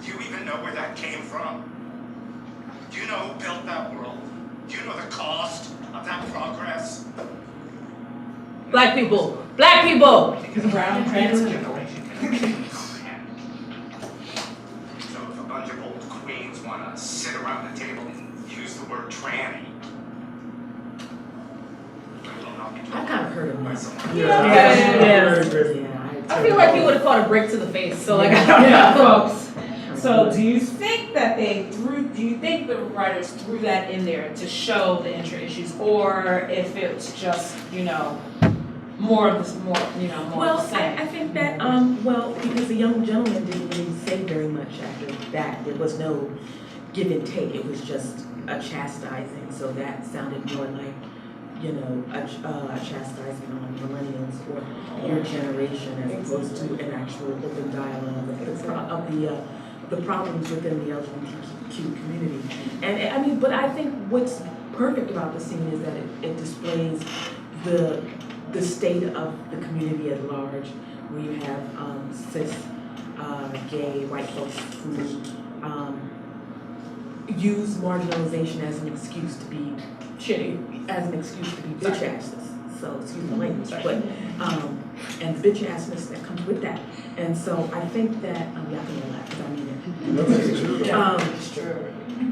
Do you even know where that came from? Do you know who built that world? Do you know the cost of that progress?
Black people. Black people.
Brown trans people.
So if a bunch of old queens want to sit around the table and use the word tranny, I will not be
I
told
kind of heard of
by
myself.
someone.
I feel like you would have caught a brick to the face, so like I don't know, folks.
So do you think that do you think the writers threw that in there to show the intra issues, or if it's just, more of this, more
Well,
of the same?
I think that, because the young gentleman didn't really say very much after that. There was no give and take. It was just a chastising. So that sounded more like you know, a chastisement on millennials or your generation as opposed to an actual open dialogue of the problems within the LGBTQ community. And I mean, but I think what's perfect about the scene is that it displays the state of the community at large, where you have cis, gay, white folks who use marginalization as an excuse to be shitty, as an excuse to be bitch asses. So excuse the language, but and the bitch assness that comes with that. And so I think that y'all can laugh because I mean it.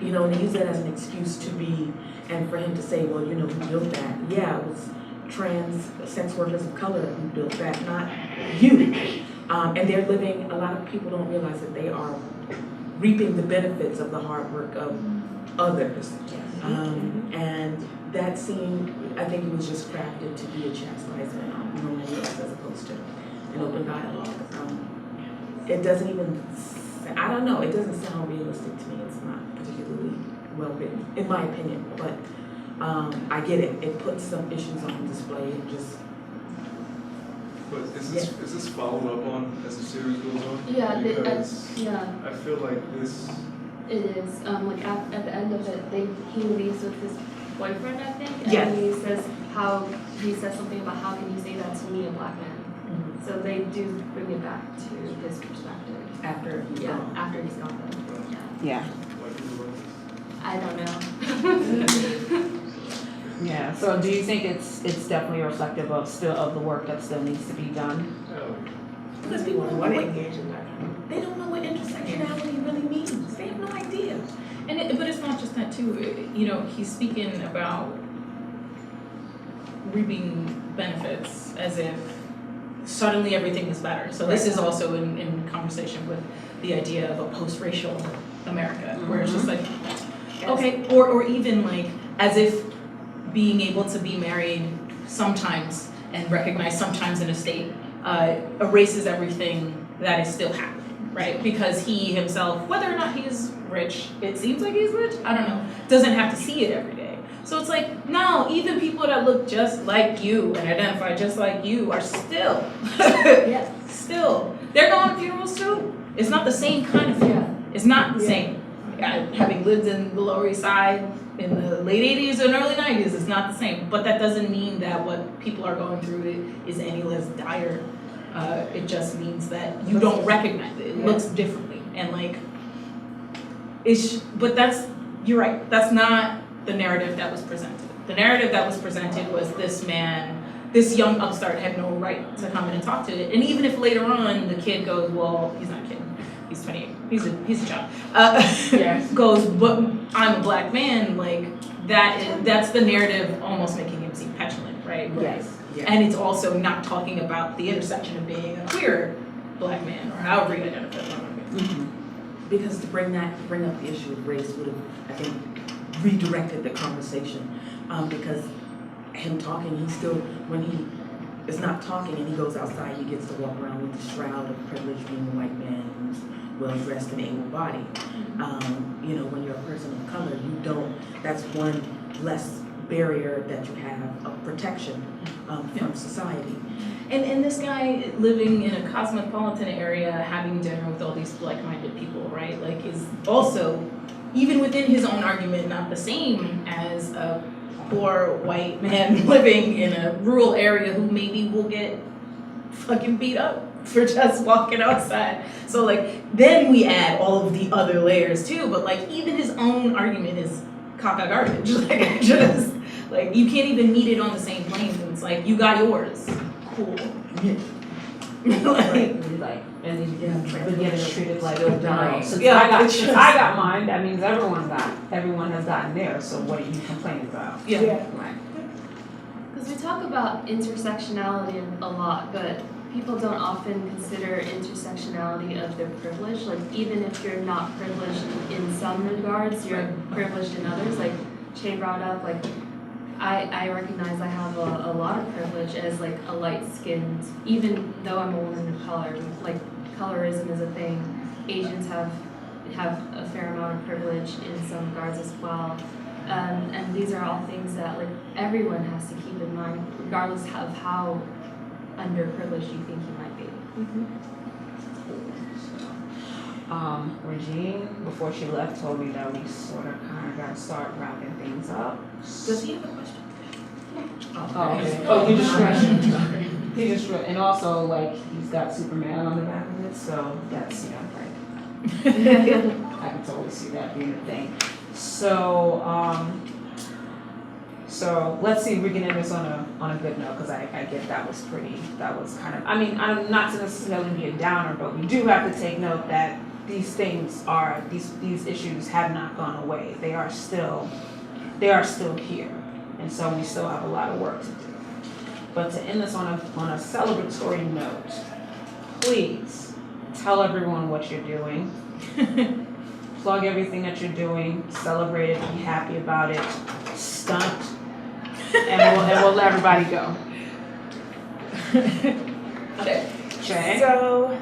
You know, and they use that as an excuse to be, and for him to say, well, you know, who built that? Yeah, it was trans sex workers of color who built that, not you. And they're living. A lot of people don't realize that they are reaping the benefits of the hard work of others. And that scene, I think it was just crafted to be a chastisement on millennials as opposed to an open dialogue. It doesn't even, I don't know, it doesn't sound realistic to me. It's not particularly well written, in my opinion, but I get it. It puts some issues on display and just.
But is this followed up on as the series goes on?
Yeah,
because
yeah.
I feel like this.
It is. Like at the end of it, he leaves with his boyfriend, I think, and
Yes.
he says something about how can you say that to me, a black man.
Mm-hmm.
So they do bring it back to his perspective.
After he's gone.
After he's gone.
Yeah.
I don't know.
Yeah. So do you think it's definitely reflective of the work that still needs to be done?
Because people don't know they don't know what intersectionality really means. They have no idea.
But it's not just that too. You know, he's speaking about reaping benefits as if suddenly everything is better. So this is also in conversation with the idea of a post-racial America, where it's just like, okay, or even like as if being able to be married sometimes and recognized sometimes in a state erases everything that is still happening, right? Because he himself, whether or not he is rich, it seems like he's rich, I don't know, doesn't have to see it every day. So it's like, no, even people that look just like you and identify just like you are still, still, they're going to funerals too. It's not the same kind of thing. It's not the same. Having lived in the Lower East Side in the late 80s and early 90s, it's not the same. But that doesn't mean that what people are going through is any less dire. It just means that you don't recognize it. It looks differently. And like, but you're right. That's not the narrative that was presented. The narrative that was presented was this man, this young upstart had no right to come in and talk to it. And even if later on the kid goes, well, he's not a kid. He's 28. He's a child. Goes, but I'm a black man. Like that's the narrative, almost making him seem petulant, right?
Yes.
Yeah.
And it's also not talking about the intersection of being a queer black man or however you identify.
Because to bring up the issue of race would have, I think, redirected the conversation. Because him talking, when he is not talking and he goes outside, he gets to walk around with the shroud of privilege, being a white man who's well-dressed and able-bodied. You know, when you're a person of color, you don't, that's one less barrier that you have of protection from society.
And this guy living in a cosmopolitan area, having dinner with all these like-minded people, right? Like is also, even within his own argument, not the same as a poor white man living in a rural area who maybe will get fucking beat up for just walking outside. So like, then we add all of the other layers too, but like even his own argument is caca garbage. Like just, like you can't even meet it on the same plane. And it's like, you got yours, cool.
And then getting treated like, no, since
Yeah,
I got mine, that means everyone has gotten theirs, so what are you complaining about? Right.
Because we talk about intersectionality a lot, but people don't often consider intersectionality of their privilege. Like even if you're not privileged in some regards, you're privileged in others. Like Shay brought up, like I recognize I have a lot of privilege as like a light-skinned, even though I'm a woman of color, like colorism is a thing. Asians have a fair amount of privilege in some regards as well. And these are all things that like everyone has to keep in mind, regardless of how underprivileged you think you might be.
Regine, before she left, told me that we sort of kind of got to start wrapping things up.
Does he have a question?
Oh, you just he just and also like he's got Superman on the back of it, so that's right. I can totally see that being a thing. So so let's see if we can end this on a good note, because I get that was kind of, I mean, I'm not to necessarily be a downer, but we do have to take note that these things are, these issues have not gone away. They are still here. And so we still have a lot of work to do. But to end this on a celebratory note, please tell everyone what you're doing. Plug everything that you're doing, celebrate it, be happy about it, stunt, and we'll let everybody go. Shay?
So,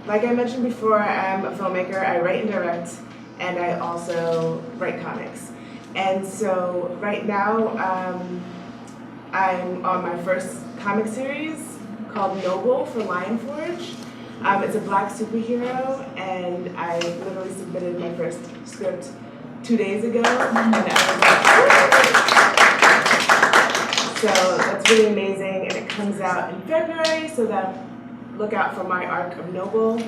like I mentioned before, I'm a filmmaker. I write and direct, and I also write comics. And so right now, I'm on my first comic series called Noble for Lion Forge. It's a black superhero, and I literally submitted my first script 2 days ago, and I was like, so that's really amazing, and it comes out in February, so that look out for my arc of Noble.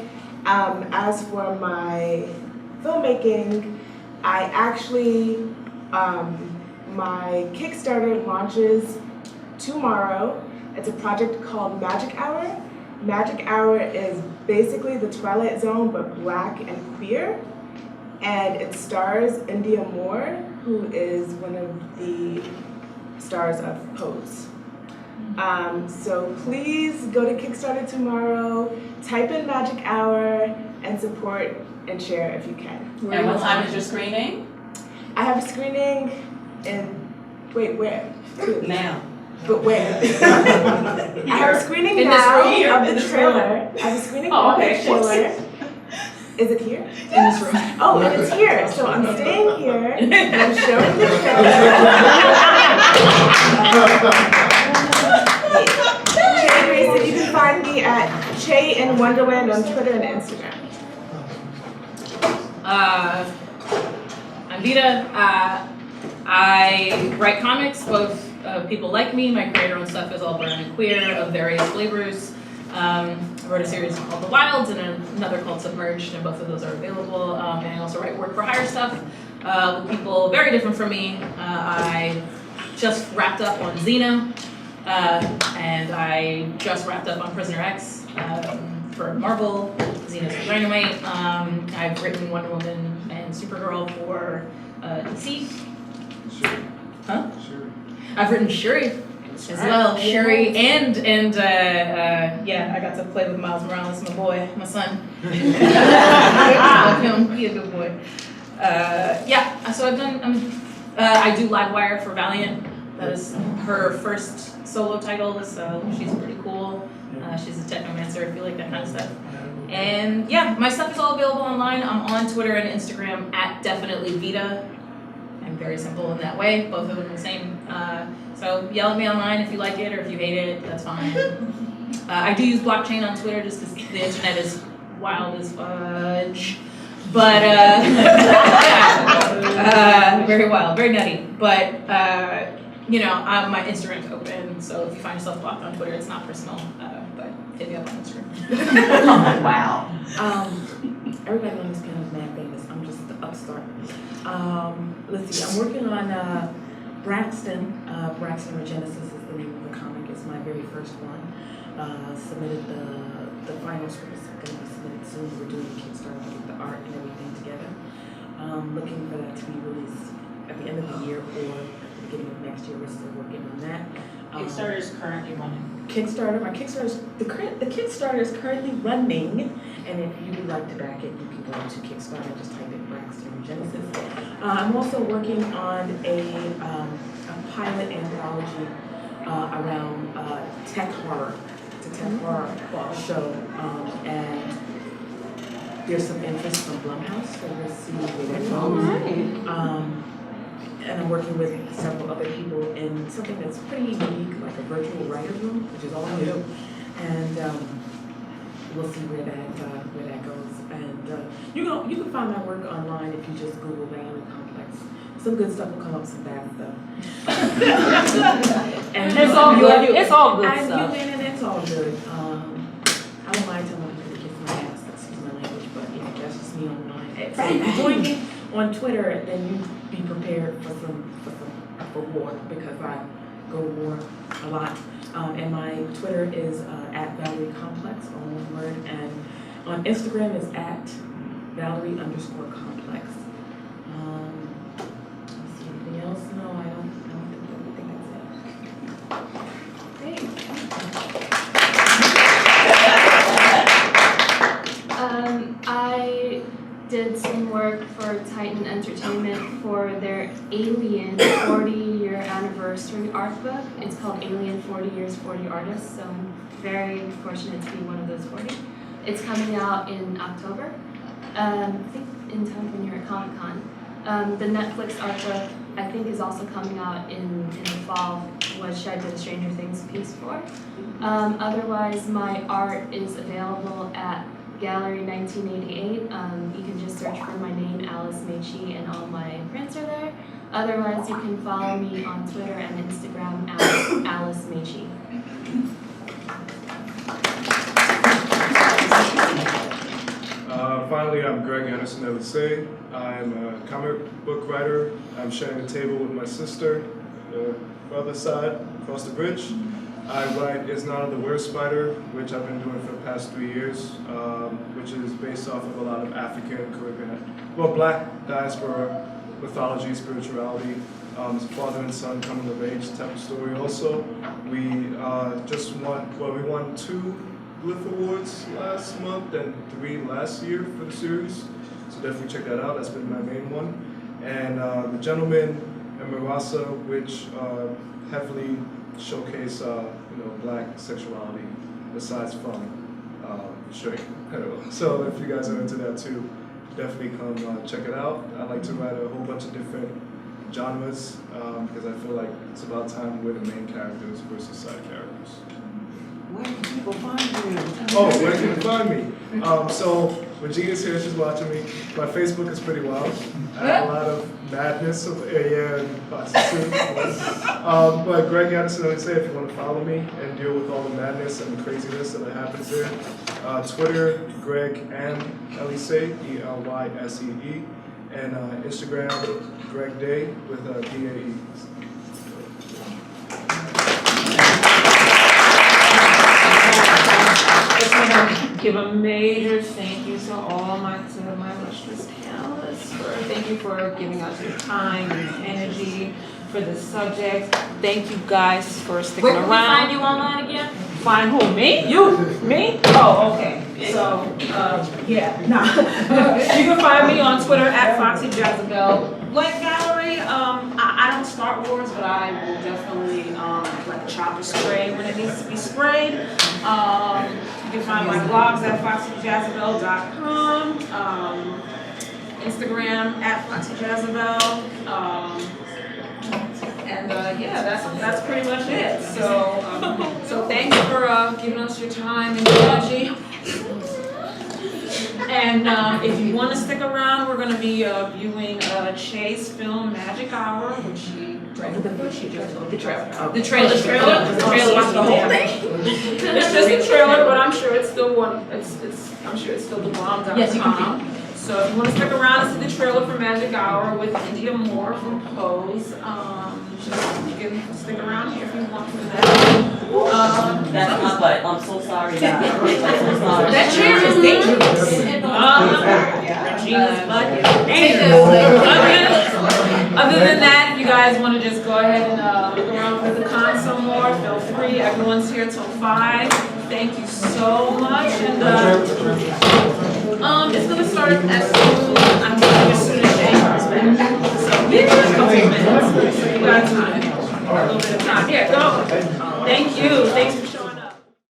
As for my filmmaking, I actually, my Kickstarter launches tomorrow. It's a project called Magic Hour. Magic Hour is basically the Twilight Zone, but black and queer. And it stars India Moore, who is one of the stars of Pose. So please go to Kickstarter tomorrow, type in Magic Hour, and support and share if you can.
And what time is your screening?
I have a screening in, wait, where?
Now.
But where? I have a screening
in
now
this room,
of the trailer. I have a screening now of the trailer. Is it here?
In this room.
Oh, and it's here. So I'm staying here, and I'm showing the trailer. Che Grayson, you can find me at Che in Wonderland on Twitter and Instagram.
I'm Vita. I write comics, both people like me. My creator-owned stuff is all brown and queer of various flavors. I wrote a series called The Wilds and another called Submerged, and both of those are available. And I also write work-for-hire stuff with people very different from me. I just wrapped up on Xena, and I just wrapped up on Prisoner X for Marvel. Xena's for Dynamite. I've written Wonder Woman and Supergirl for DC.
Sure.
Huh?
Sure.
I've written Shuri as well. Shuri and yeah, I got to play with Miles Morales, my boy, my son. I love him. He a good boy. Yeah. So I've done. I do Livewire for Valiant. That is her first solo title, so she's pretty cool. She's a technomancer if you like that kind of stuff. And yeah, my stuff is all available online. I'm on Twitter and Instagram at definitely Vita. I'm very simple in that way. Both of them are the same. So yell at me online if you like it or if you hate it. That's fine. I do use blockchain on Twitter just because the internet is wild as fudge. But yeah, very wild, very nutty. But you know, my Instagram's open, so if you find yourself blocked on Twitter, it's not personal. But hit me up on Instagram.
Wow.
Everybody on this panel is mad famous. I'm just the upstart. Let's see. I'm working on Braxton. Braxton or Genesis is the name of the comic. It's my very first one. Submitted the final script is going to be submitted soon. We're doing a Kickstarter to get the art and everything together. Looking for that to be released at the end of the year or at the beginning of next year. We're still working on that.
Kickstarter is currently running.
Kickstarter. My Kickstarter is the Kickstarter is currently running, and if you would like to back it, you can go to Kickstarter. Just type in Braxton or Genesis. I'm also working on a pilot anthology around tech horror. It's a tech horror show, and there's some interest from Blumhouse, so we'll see where that goes. And I'm working with several other people in something that's pretty unique, like a virtual writer's room, which is all new. And we'll see where that goes. And you can find my work online if you just Google Valerie Complex. Some good stuff will come up, some bad stuff. And
It's all good. It's all good stuff.
And it's all good. I don't mind telling people to kiss my ass, excuse my language, but yeah, that's just me online. If you join me on Twitter, then you be prepared for war, because I go to war a lot. And my Twitter is at Valerie Complex, all one word, and on Instagram is at Valerie_Complex. Let's see, anything else? No, I don't think that's it.
Great. I did some work for Titan Entertainment for their Alien 40-year anniversary art book. It's called Alien 40 Years, 40 Artists, so I'm very fortunate to be one of those 40. It's coming out in October, I think in time for New York Comic Con. The Netflix art book, I think, is also coming out in the fall, which I did a Stranger Things piece for. Otherwise, my art is available at Gallery 1988. You can just search for my name, Alice Meichi, and all my prints are there. Otherwise, you can follow me on Twitter and Instagram at Alice Meichi.
Finally, I'm Anderson Elysee. I'm a comic book writer. I'm sharing a table with my sister, the other side, across the bridge. I write Xena the Were Spider, which I've been doing for the past 3 years, which is based off of a lot of African, Caribbean, Black diaspora mythology, spirituality. It's a father and son coming of age type of story. Also, we we won 2 Glyph Awards last month and 3 last year for the series. So definitely check that out. That's been my main one. And The Gentleman and Marasa, which heavily showcase Black sexuality besides from straight. So if you guys are into that too, definitely come check it out. I like to write a whole bunch of different genres because I feel like it's about time we're the main characters versus side characters.
Where can people find you?
Oh, where can you find me? So when Gina's here, she's watching me. My Facebook is pretty wild. I have a lot of madness and toxicity. But Greg Anderson Elysee, if you want to follow me and deal with all the madness and the craziness that happens there. Twitter, Greg and Elysee, ELYSEE. And Instagram, Greg Day with DAE.
Give a major thank you to all my illustrious panelists. Thank you for giving us your time and your energy for this subject. Thank you guys for sticking around.
Where can we find you online again?
Find who? Me? You? Me? Oh, okay. So, yeah, nah. You can find me on Twitter at Foxy Jezebel. Like Valerie, I don't start wars, but I will definitely let the chopper spray when it needs to be sprayed. You can find my blogs at foxyjezebel.com, Instagram at foxyjezebel, yeah, that's pretty much it. So thanks for giving us your time and your energy. And if you want to stick around, we're going to be viewing Chase film Magic Hour, which she directed the trailer. The trailer. The whole thing. It's just a trailer, but I'm sure it's still one. I'm sure it's still the bomb.com.
Yes, you can.
So if you want to stick around and see the trailer for Magic Hour with India Moore from Pose, you can stick around here if you want to do that.
That's my butt. I'm so sorry, guys. I'm so sorry.
That chair is dangerous. Regina's butt is dangerous. Other than that, if you guys want to just go ahead and look around with the con some more, feel free. Everyone's here till 5. Thank you so much. And it's going to start as soon as Jay comes back. So give us a couple of minutes. So you got time. A little bit of time. Here, go. Thank you. Thanks